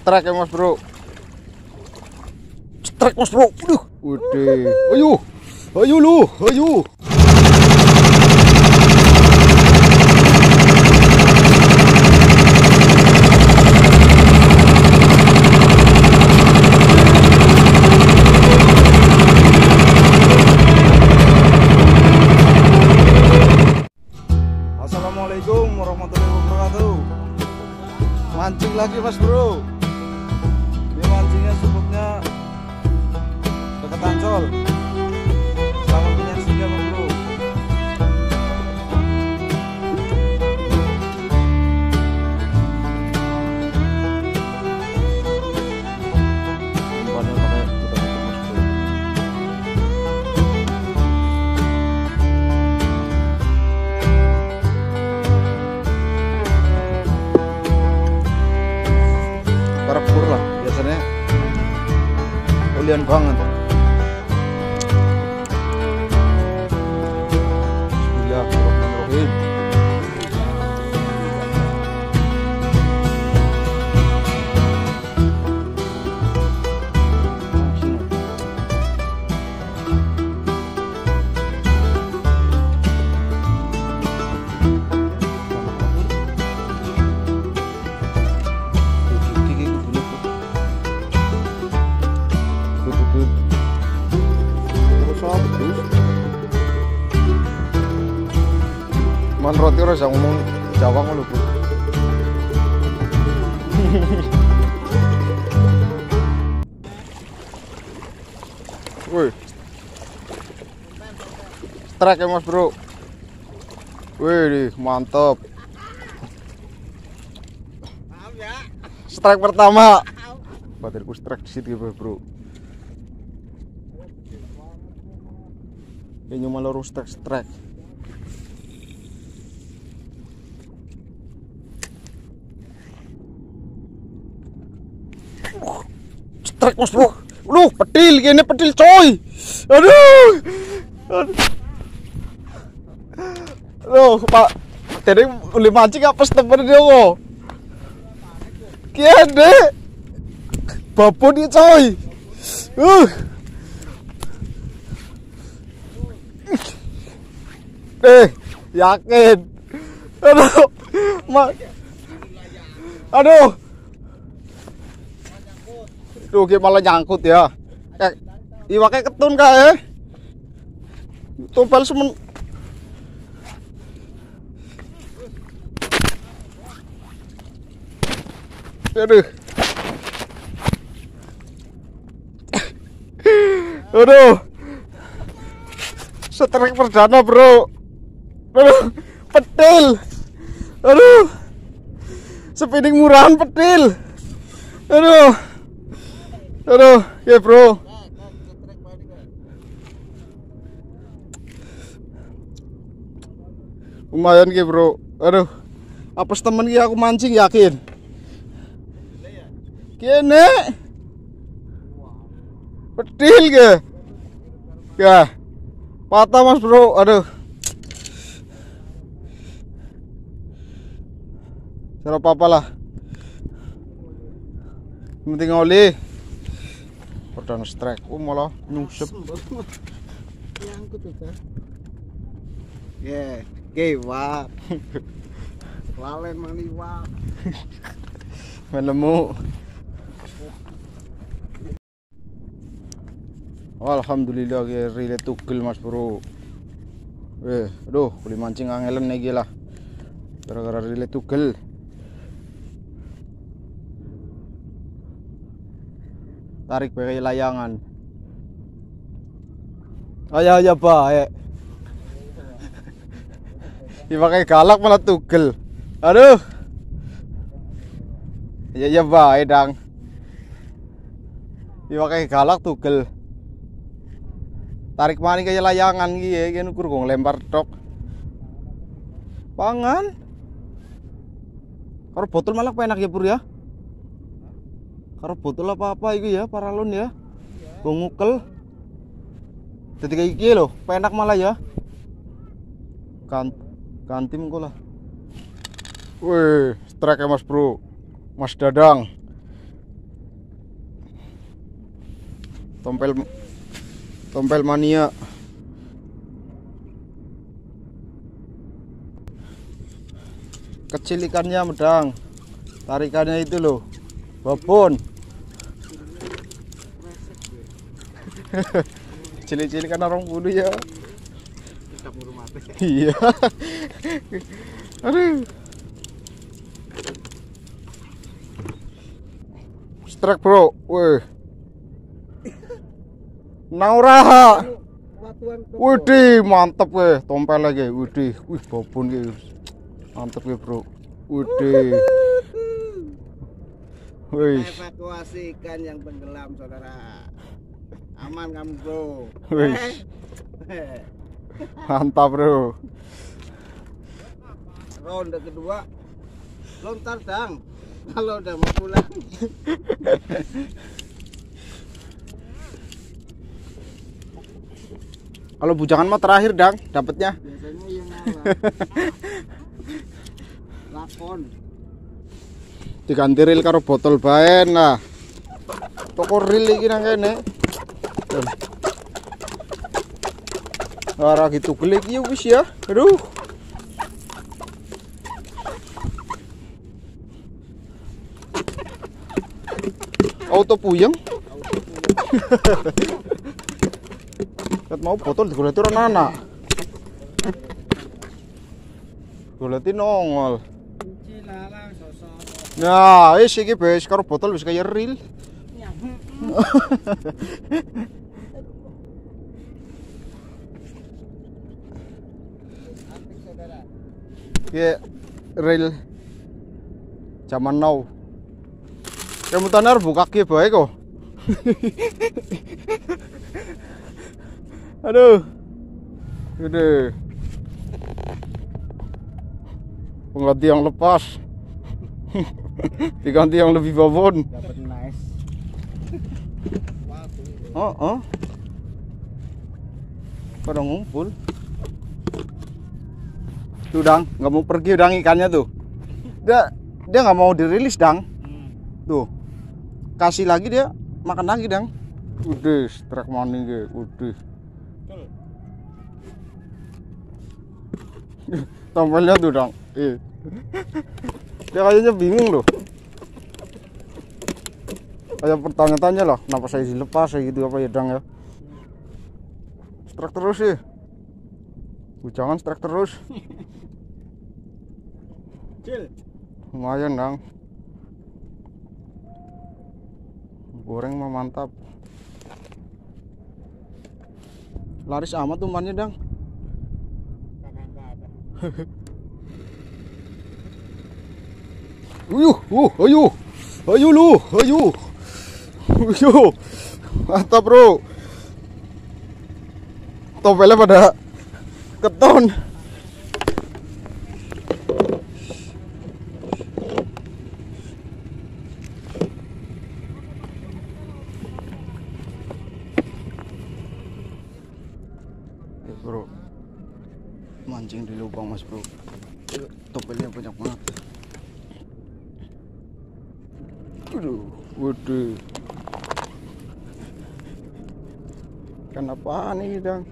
Strike ya mas bro. Strike mas bro. Udah. Ayo lu. Assalamualaikum warahmatullahi wabarakatuh. Mancing lagi mas bro. Ini mancingnya sebutnya dekat ancol. Selamat menyaksikan mas bro. Umpannya pakai udah mas bro. Parpur lah biasanya, ulian banget. Bismillahirrahmanirrahim. Man roti ora ngomong Jawa ngono Bu. Woi. Strike ya Mas Bro. Wih, mantap. Maaf ya. Strike pertama. Baterku strike situ ya Bro. Ini cuma loro strike. Strike mas bro. Lu pedil gini, pedil coy. Aduh. Loh pak, jadi uli mancing apa temen dia kok? Kene babon dia coy. Yakin. Aduh. Aduh. Tuh malah nyangkut ya. Iwaknya ketun kah tumpal semen. Aduh. Strike perdana bro. Aduh, petil. Aduh. Spinning murahan petil. Aduh, ya bro. Lumayan ya bro. Aduh, apes temen ki aku mancing yakin. Kene. Petil ke? Ya. Patah mas bro. Aduh. Cara apa lah. Penting oli. Perdana strike, malah nyungsep. Nyangkut tuh. Wah. Lalen maliwat. Menemu. Alhamdulillah rile tugel mas bro. Aduh, boleh mancing angelen lagi lah. Gara-gara rile tugel. Tarik pakai layangan. Ayah baik. Dipakai galak malah tugel. Aduh. Ya baik dang. Dipakai galak tugel. Tarik maning kayak layangan gitu, kan ukur gong lempar tok. Pangan. Kalau botol malah enak ya pur ya. Karo botol apa-apa itu ya, paralon ya. Gong ngukel. Jadi kayak gini loh, penak malah ya. Kantim kok lah. Wih, strike ya mas bro. Mas Dadang. Tompel mania. Kecil ikannya medang. Tarikannya itu loh, babon. Cilik-cilik kan orang kudu ya. Iya. Aduh. Strike bro, weh. Naura. Widih, mantep weh, tompel lagi. Widih, wih babon gitu. Mantep ya bro. Widih. Wih. Evakuasi ikan yang tenggelam saudara. Aman kamu bro. Wih. Mantap bro. Ronde kedua lontar dang. Kalau udah mau pulang. Kalau bujangan mah terakhir dang dapatnya. Biasanya yang ngalah. Lakon. Diganti ril karo botol bae nah. Toko ril iki nang kene. Ora gitu gelik ya wis ya. Aduh. Auto puyeng. Kat mau botol digoleti ora anak. Goleti nongol. Nah, wis iki wis karo botol wis kaya ril. Ya, rel zaman now. Kemutan harus buka ke baik kok. Aduh. Gede. Pengganti yang lepas. Diganti yang lebih babon. Dapat nice. Oh. Pada ngumpul. Tuh dang, nggak mau pergi dang ikannya tuh. Dia nggak mau dirilis dang. Tuh, kasih lagi dia makan lagi dang. Udah, strike maning ge, udah. Tompelnya tuh dang. Dia kayaknya bingung loh. Kayak bertanya-tanya lah, kenapa saya dilepas kayak gitu apa ya dang ya. Strike terus sih. Jangan strike terus. Lumayan dang. Goreng mah mantap. Laris amat umpannya dang. Ayo. Mantap bro. Tompelnya pada keton. Bro, mancing di lubang mas bro. Tompelnya banyak banget. Aduh, waduh. Ikan apaan ini dang?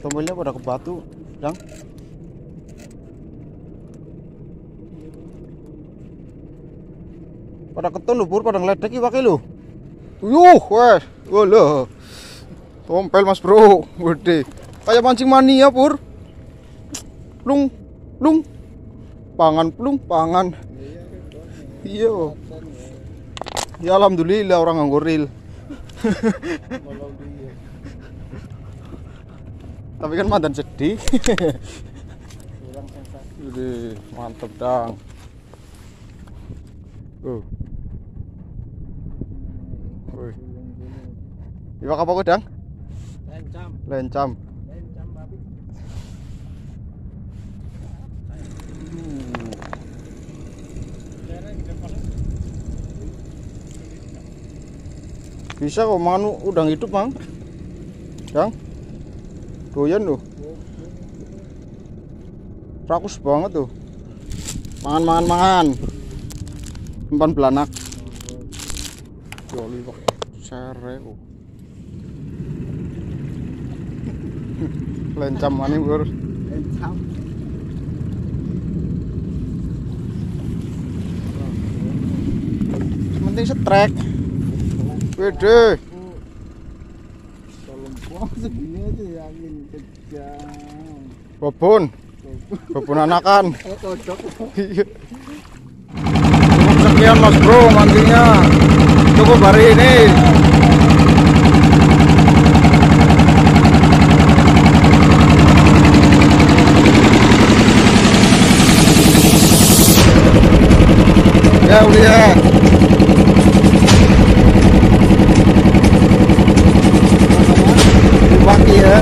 Tompelnya pada ke batu dang. Pada keton lho pur, pada ngeledek iki wae lho. Wes, walah. Tompel mas bro, gede. Kayak mancing mania pur. Plung. Pangan. Iya. Ya alhamdulillah orang nganggo ril. Tapi kan mantan sedih. Kurang sensasi. Udah, mantep dang. Iwak apa kok dang? Lencam. Babi. Bisa kok mangan udang hidup mang. Dang. Doyan loh. Rakus banget tuh. Mangan. Umpan belanak. Joli kok sere kok. Lencam maning bur. Encam. Penting setrek. Wede. Wah segini aja yakin kejam. Bobon. Bobon anakan. Cocok. Iya. Cukup sekian Mas Bro mandinya. Cukup hari ini. Ya udah ya. Pagi ya.